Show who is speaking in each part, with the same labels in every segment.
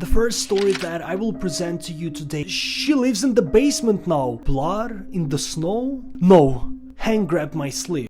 Speaker 1: The first story that I will present to you today, she lives in the basement now. Blood in the snow? No, Hank grabbed my sleeve.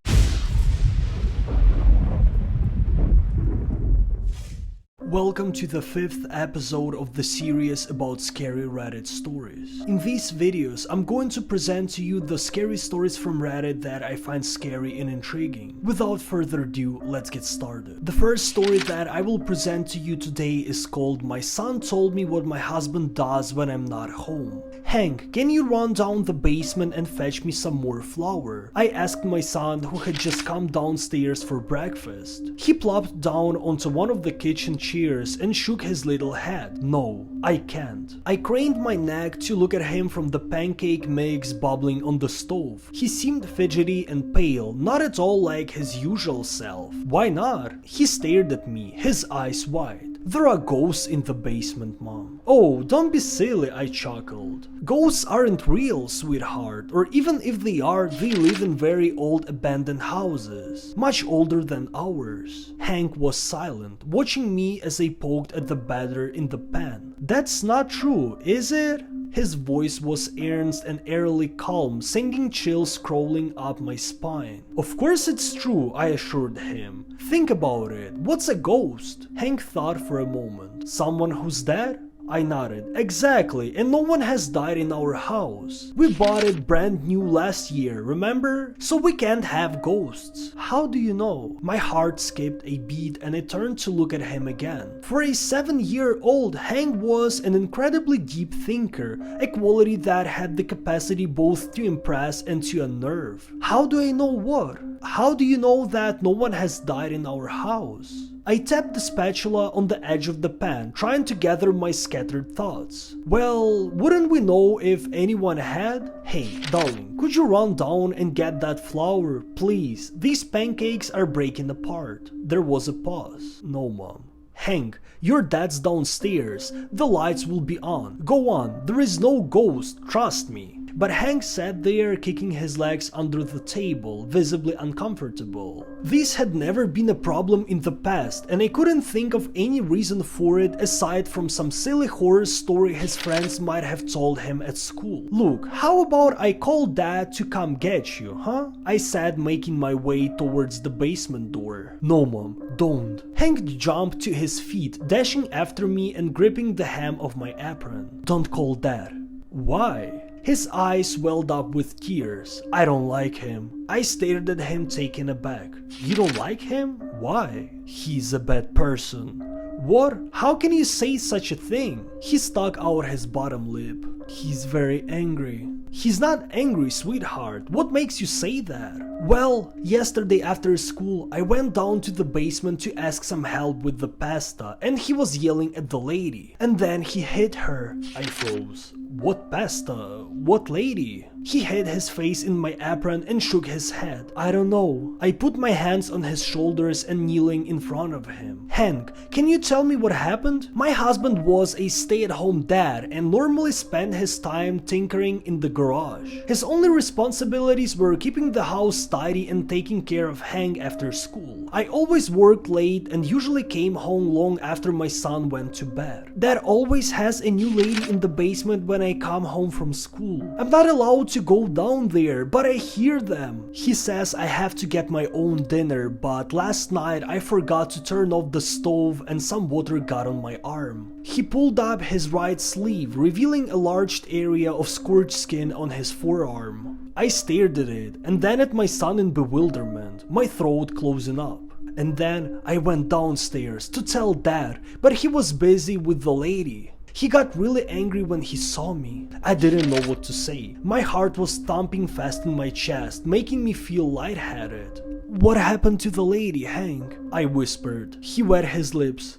Speaker 1: Welcome to the 5th episode of the series about scary Reddit stories. In these videos, I'm going to present to you the scary stories from Reddit that I find scary and intriguing. Without further ado, let's get started. The first story that I will present to you today is called "My son told me what my husband does when I'm not home." "Hank, can you run down the basement and fetch me some more flour?" I asked my son, who had just come downstairs for breakfast. He plopped down onto one of the kitchen chairs and shook his little head. "No, I can't." I craned my neck to look at him from the pancake mix bubbling on the stove. He seemed fidgety and pale, not at all like his usual self. "Why not?" He stared at me, his eyes wide. "There are ghosts in the basement, Mom." "Oh, don't be silly," I chuckled. "Ghosts aren't real, sweetheart, or even if they are, they live in very old abandoned houses, much older than ours." Hank was silent, watching me as I poked at the batter in the pan. "That's not true, is it?" His voice was earnest and eerily calm, sending chills crawling up my spine. "Of course it's true," I assured him. "Think about it. What's a ghost?" Hank thought for a moment. "Someone who's dead?" I nodded. "Exactly, and no one has died in our house. We bought it brand new last year, remember? So we can't have ghosts." "How do you know?" My heart skipped a beat and I turned to look at him again. For a 7-year-old, Hank was an incredibly deep thinker, a quality that had the capacity both to impress and to unnerve. "How do I know what? How do you know that no one has died in our house?" I tapped the spatula on the edge of the pan, trying to gather my scattered thoughts. "Well, wouldn't we know if anyone had?" "Hey, darling, could you run down and get that flour, please? These pancakes are breaking apart." There was a pause. "No, Mom." "Hank, your dad's downstairs. The lights will be on. Go on, there is no ghost, trust me." But Hank sat there, kicking his legs under the table, visibly uncomfortable. This had never been a problem in the past, and I couldn't think of any reason for it aside from some silly horror story his friends might have told him at school. "Look, how about I call Dad to come get you, huh?" I said, making my way towards the basement door. "No, Mom, don't." Hank jumped to his feet, dashing after me and gripping the hem of my apron. "Don't call Dad." "Why?" His eyes welled up with tears. "I don't like him." I stared at him, taken aback. "You don't like him? Why?" "He's a bad person." "What? How can you say such a thing?" He stuck out his bottom lip. "He's very angry." "He's not angry, sweetheart. What makes you say that?" "Well, yesterday after school, I went down to the basement to ask some help with the pasta, and he was yelling at the lady. And then he hit her." I froze. "What pasta? What lady?" He hid his face in my apron and shook his head. "I don't know." I put my hands on his shoulders and kneeling in front of him. "Hank, can you tell me what happened? My husband was a stay-at-home dad and normally spent his time tinkering in the garage. His only responsibilities were keeping the house tidy and taking care of Hank after school. I always worked late and usually came home long after my son went to bed. Dad always has a new lady in the basement when I come home from school. I'm not allowed to go down there, but I hear them. He says I have to get my own dinner, but last night I forgot to turn off the stove and some water got on my arm." He pulled up his right sleeve, revealing a large area of scorched skin on his forearm. I stared at it, and then at my son in bewilderment, my throat closing up. "And then I went downstairs to tell Dad, but he was busy with the lady. He got really angry when he saw me." I didn't know what to say. My heart was thumping fast in my chest, making me feel lightheaded. "What happened to the lady, Hank?" I whispered. He wet his lips.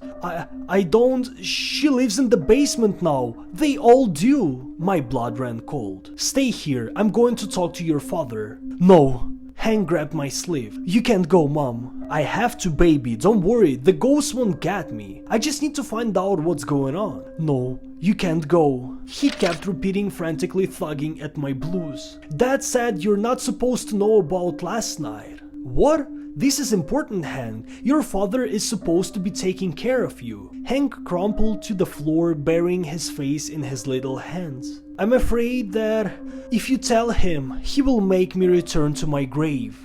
Speaker 1: I don't... She lives in the basement now. They all do." My blood ran cold. "Stay here. I'm going to talk to your father." "No." Hank grabbed my sleeve. "You can't go, Mom." "I have to, baby. Don't worry. The ghosts won't get me. I just need to find out what's going on." "No, you can't go." He kept repeating, frantically tugging at my blues. "Dad said you're not supposed to know about last night." "What? "This is important, Hank. Your father is supposed to be taking care of you." Hank crumpled to the floor, burying his face in his little hands. "I'm afraid that if you tell him, he will make me return to my grave."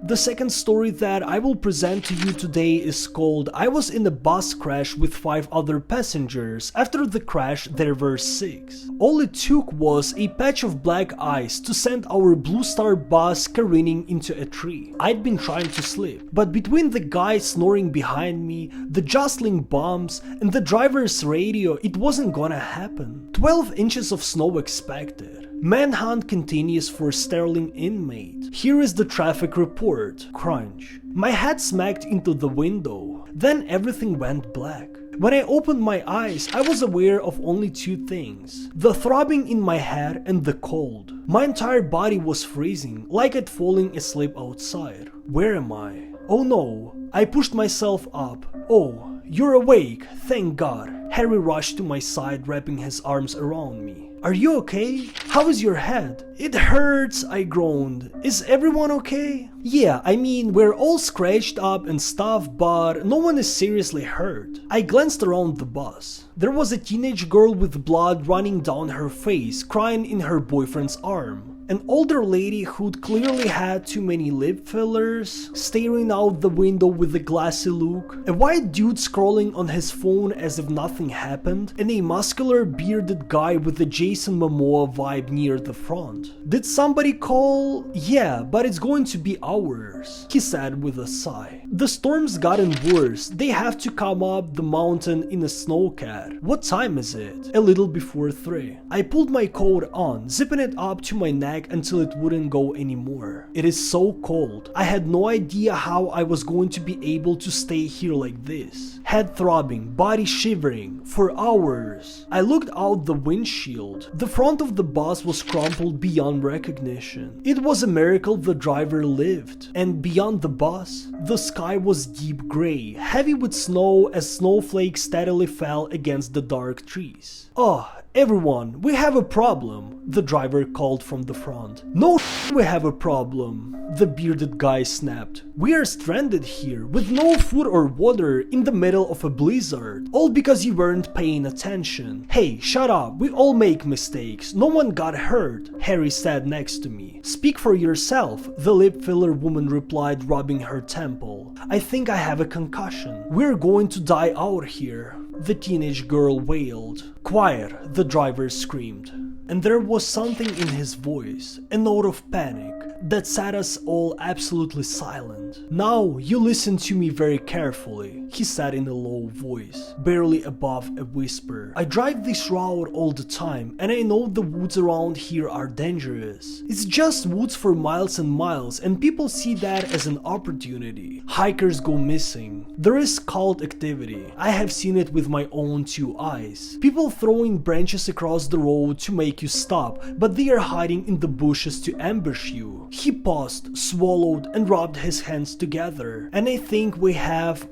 Speaker 1: The second story that I will present to you today is called "I was in a bus crash with 5 other passengers. After the crash there were 6. All it took was a patch of black ice to send our Blue Star bus careening into a tree. I'd been trying to sleep, but between the guy snoring behind me, the jostling bumps, and the driver's radio, it wasn't gonna happen. 12 inches of snow expected. Manhunt continues for Sterling inmate. Here is the traffic report. Crunch. My head smacked into the window. Then everything went black. When I opened my eyes, I was aware of only 2 things: the throbbing in my head and the cold. My entire body was freezing, like I'd fallen asleep outside. Where am I? Oh no. I pushed myself up. "Oh, you're awake, thank God." Harry rushed to my side, wrapping his arms around me. "Are you okay? How is your head?" "It hurts," I groaned. "Is everyone okay?" "Yeah, I mean, we're all scratched up and stuff, but no one is seriously hurt." I glanced around the bus. There was a teenage girl with blood running down her face, crying in her boyfriend's arm. An older lady who'd clearly had too many lip fillers, staring out the window with a glassy look, a white dude scrolling on his phone as if nothing happened, and a muscular bearded guy with a Jason Momoa vibe near the front. "Did somebody call?" "Yeah, but it's going to be hours," he said with a sigh. "The storm's gotten worse. They have to come up the mountain in a snowcat." "What time is it?" "A little before 3. I pulled my coat on, zipping it up to my neck until it wouldn't go anymore. It is so cold. I had no idea how I was going to be able to stay here like this. Head throbbing, body shivering, for hours. I looked out the windshield. The front of the bus was crumpled beyond recognition. It was a miracle the driver lived. And beyond the bus, the sky was deep gray, heavy with snow as snowflakes steadily fell against the dark trees. "Oh, everyone, we have a problem," the driver called from the front. "No, we have a problem," the bearded guy snapped. "We are stranded here, with no food or water, in the middle of a blizzard, all because you weren't paying attention." "Hey, shut up, we all make mistakes, no one got hurt," Harry said next to me. "Speak for yourself," the lip filler woman replied, rubbing her temple. "I think I have a concussion. We're going to die out here," the teenage girl wailed. "Quiet," the driver screamed. And there was something in his voice, a note of panic, that sat us all absolutely silent. "Now you listen to me very carefully," he said in a low voice, barely above a whisper. "I drive this route all the time, and I know the woods around here are dangerous. It's just woods for miles and miles, and people see that as an opportunity. Hikers go missing. There is cult activity. I have seen it with my own 2 eyes. People throwing branches across the road to make you stop, but they are hiding in the bushes to ambush you." He paused, swallowed, and rubbed his hands together. "And I think we have,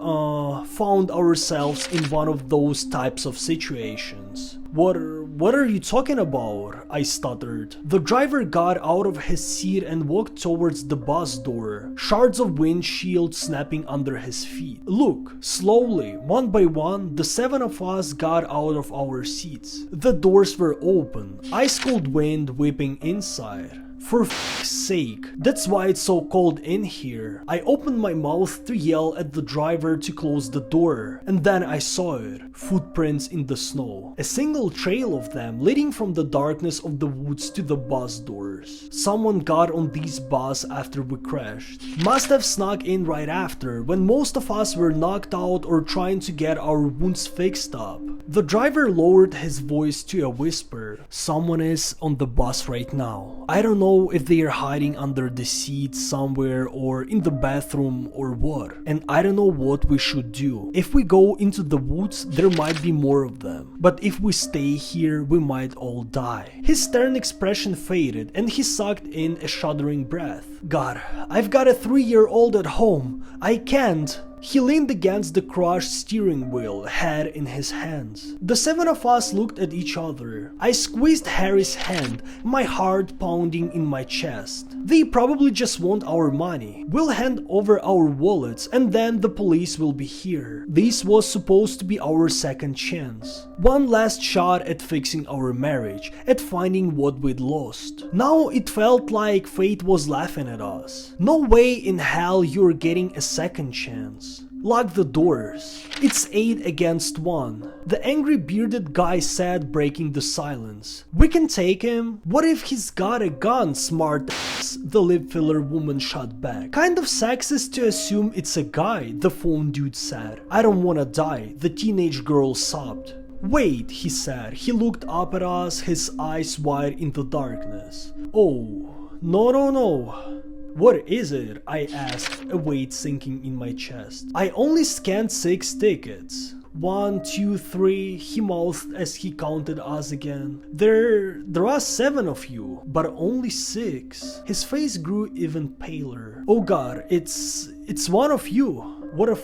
Speaker 1: found ourselves in one of those types of situations." What are you talking about?" I stuttered. The driver got out of his seat and walked towards the bus door, shards of windshield snapping under his feet. "Look." Slowly, one by one, the 7 of us got out of our seats. The doors were open, ice-cold wind whipping inside. For f***'s sake, that's why it's so cold in here. I opened my mouth to yell at the driver to close the door, and then I saw it. Footprints in the snow. A single trail of them leading from the darkness of the woods to the bus doors. Someone got on this bus after we crashed. Must have snuck in right after, when most of us were knocked out or trying to get our wounds fixed up. The driver lowered his voice to a whisper. "Someone is on the bus right now. I don't know if they are hiding under the seat somewhere or in the bathroom or what. And I don't know what we should do. If we go into the woods, there might be more of them. But if we stay here, we might all die." His stern expression faded and he sucked in a shuddering breath. "God, I've got a 3-year-old at home. I can't." He leaned against the crushed steering wheel, head in his hands. The 7 of us looked at each other. I squeezed Harry's hand, my heart pounding in my chest. They probably just want our money. We'll hand over our wallets and then the police will be here. This was supposed to be our second chance. One last shot at fixing our marriage, at finding what we'd lost. Now it felt like fate was laughing at us. No way in hell you're getting a second chance. Lock the doors. It's 8 against 1. The angry bearded guy said, breaking the silence. We can take him? What if he's got a gun, smart ass? The lip filler woman shot back. Kind of sexist to assume it's a guy, the phone dude said. I don't wanna die, the teenage girl sobbed. Wait, he said. He looked up at us, his eyes wide in the darkness. Oh, no. What is it? I asked, a weight sinking in my chest. I only scanned 6 tickets. 1, 2, 3, he mouthed as he counted us again. There are 7 of you, but only 6. His face grew even paler. Oh god, it's one of you. What a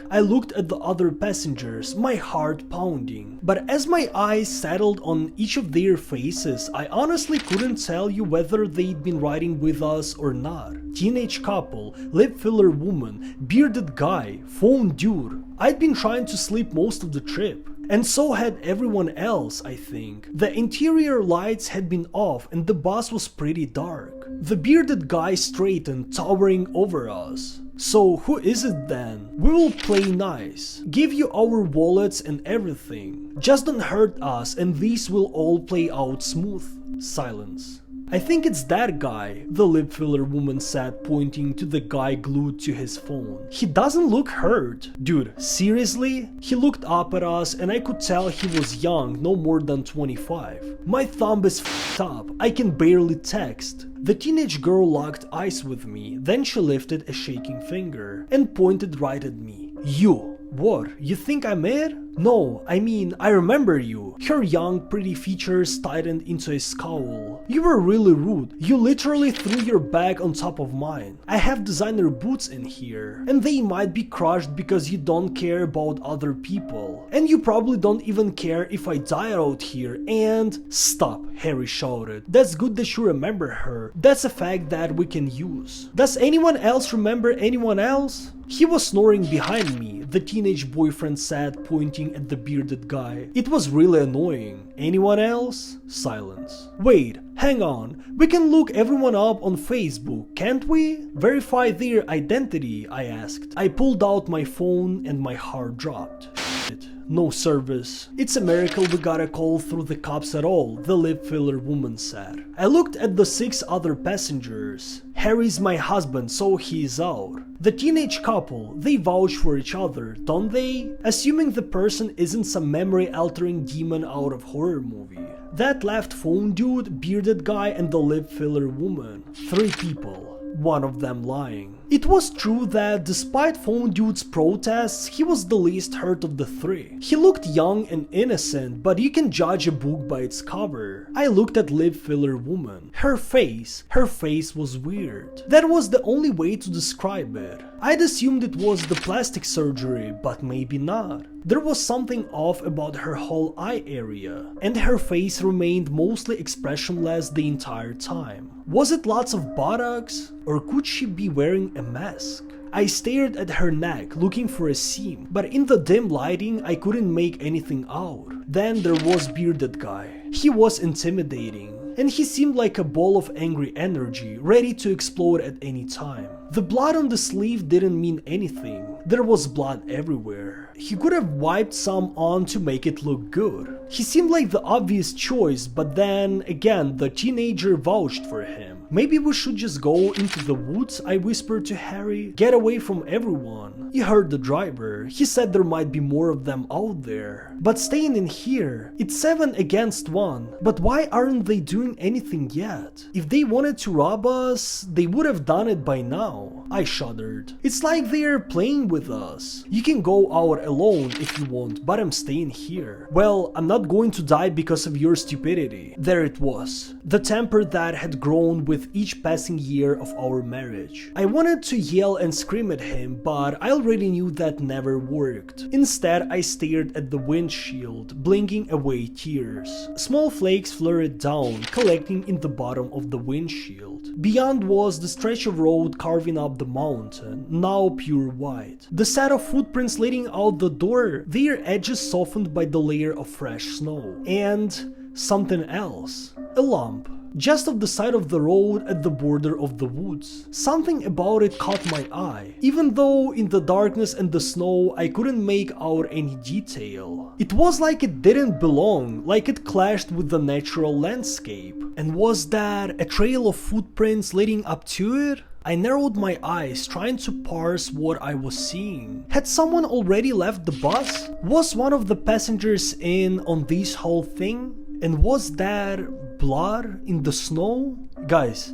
Speaker 1: I looked at the other passengers, my heart pounding. But as my eyes settled on each of their faces, I honestly couldn't tell you whether they'd been riding with us or not. Teenage couple, lip filler woman, bearded guy, phone dude. I'd been trying to sleep most of the trip. And so had everyone else, I think. The interior lights had been off and the bus was pretty dark. The bearded guy straightened, towering over us. So who is it then? We will play nice. Give you our wallets and everything. Just don't hurt us and these will all play out smooth. Silence. I think it's that guy, the lip filler woman said, pointing to the guy glued to his phone. He doesn't look hurt. Dude, seriously? He looked up at us and I could tell he was young, no more than 25. My thumb is f***ed up, I can barely text. The teenage girl locked eyes with me, then she lifted a shaking finger and pointed right at me. You. What? You think I'm it? No, I mean, I remember you. Her young, pretty features tightened into a scowl. You were really rude. You literally threw your bag on top of mine. I have designer boots in here, and they might be crushed because you don't care about other people. And you probably don't even care if I die out here and... Stop, Harry shouted. That's good that you remember her. That's a fact that we can use. Does anyone else remember anyone else? He was snoring behind me, the teenage boyfriend said, pointing at the bearded guy. It was really annoying. Anyone else? Silence. Wait, hang on. We can look everyone up on Facebook, can't we? Verify their identity, I asked. I pulled out my phone and my heart dropped. Shit. No service. It's a miracle we got a call through the cops at all, the lip filler woman said. I looked at the 6 other passengers. Harry's my husband, so he's out. The teenage couple, they vouch for each other, don't they? Assuming the person isn't some memory-altering demon out of horror movie. That left phone dude, bearded guy and the lip filler woman. 3 people. One of them lying. It was true that despite phone dude's protests, he was the least hurt of the 3. He looked young and innocent, but you can judge a book by its cover. I looked at lip filler woman. Her face was weird. That was the only way to describe it. I'd assumed it was the plastic surgery, but maybe not. There was something off about her whole eye area, and her face remained mostly expressionless the entire time. Was it lots of buttocks, or could she be wearing a mask? I stared at her neck, looking for a seam, but in the dim lighting I couldn't make anything out. Then there was bearded guy. He was intimidating, and he seemed like a ball of angry energy, ready to explode at any time. The blood on the sleeve didn't mean anything. There was blood everywhere. He could have wiped some on to make it look good. He seemed like the obvious choice, but then again the teenager vouched for him. Maybe we should just go into the woods, I whispered to Harry. Get away from everyone. He heard the driver. He said there might be more of them out there. But staying in here, it's 7 against 1. But why aren't they doing anything yet? If they wanted to rob us, they would have done it by now. I shuddered. It's like they're playing with us. You can go out alone if you want, but I'm staying here. Well, I'm not going to die because of your stupidity. There it was. The temper that had grown with with each passing year of our marriage. I wanted to yell and scream at him, but I already knew that never worked. Instead, I stared at the windshield, blinking away tears. Small flakes flurried down, collecting in the bottom of the windshield. Beyond was the stretch of road carving up the mountain, now pure white. The set of footprints leading out the door, their edges softened by the layer of fresh snow. And something else. A lump. Just off the side of the road at the border of the woods. Something about it caught my eye, even though in the darkness and the snow I couldn't make out any detail. It was like it didn't belong, like it clashed with the natural landscape. And was that a trail of footprints leading up to it? I narrowed my eyes, trying to parse what I was seeing. Had someone already left the bus? Was one of the passengers in on this whole thing? And was that blood in the snow? Guys,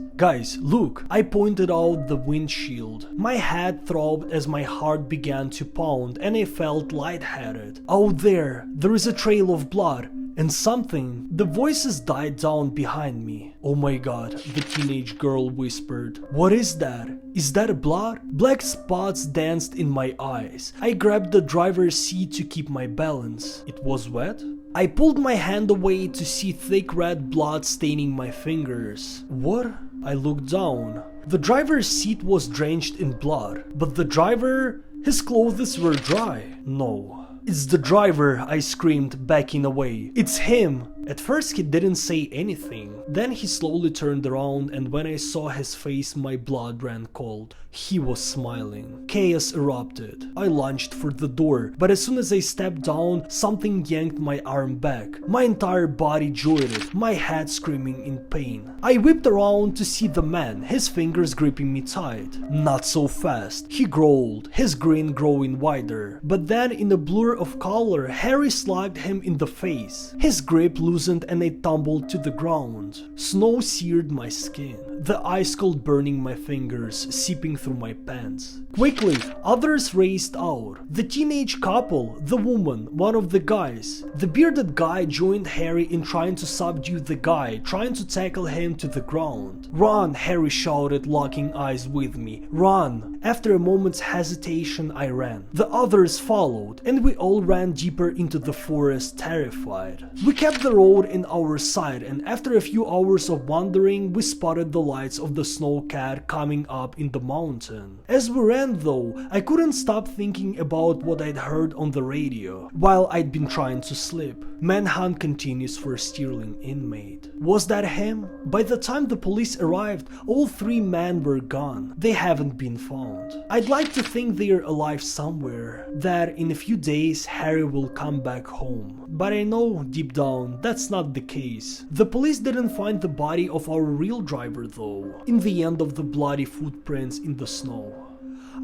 Speaker 1: look, I pointed out the windshield. My head throbbed as my heart began to pound and I felt lightheaded. Out there is a trail of blood. And something. The voices died down behind me. Oh my god, the teenage girl whispered. What is that? Is that a blood? Black spots danced in my eyes. I grabbed the driver's seat to keep my balance. It was wet? I pulled my hand away to see thick red blood staining my fingers. What? I looked down. The driver's seat was drenched in blood, but the driver, his clothes were dry. No. It's the driver, I screamed, backing away. It's him! At first he didn't say anything. Then he slowly turned around and when I saw his face my blood ran cold. He was smiling. Chaos erupted. I lunged for the door, but as soon as I stepped down, something yanked my arm back. My entire body jointed, my head screaming in pain. I whipped around to see the man, his fingers gripping me tight. Not so fast, he growled, his grin growing wider. But then in a blur of color, Harry slugged him in the face. His grip loosened and I tumbled to the ground. Snow seared my skin, the ice cold burning my fingers, seeping through my pants. Quickly, others raced out. The teenage couple, the woman, one of the guys. The bearded guy joined Harry in trying to subdue the guy, trying to tackle him to the ground. Run, Harry shouted, locking eyes with me. Run! After a moment's hesitation, I ran. The others followed, and we all ran deeper into the forest, terrified. We kept the road in our sight, and after a few hours of wandering, we spotted the lights of the snowcat coming up in the mountain. As we ran though, I couldn't stop thinking about what I'd heard on the radio, while I'd been trying to sleep. Manhunt continues for Stirling inmate. Was that him? By the time the police arrived, all 3 men were gone. They haven't been found. I'd like to think they're alive somewhere, that in a few days Harry will come back home. But I know deep down that's not the case. The police didn't find the body of our real driver though, in the end of the bloody footprints in the snow.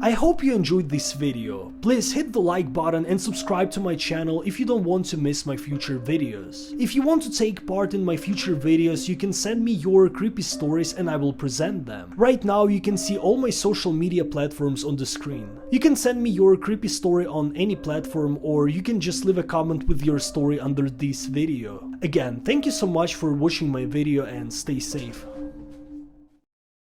Speaker 1: I hope you enjoyed this video. Please hit the like button and subscribe to my channel if you don't want to miss my future videos. If you want to take part in my future videos, you can send me your creepy stories and I will present them. Right now you can see all my social media platforms on the screen. You can send me your creepy story on any platform or you can just leave a comment with your story under this video. Again, thank you so much for watching my video and stay safe.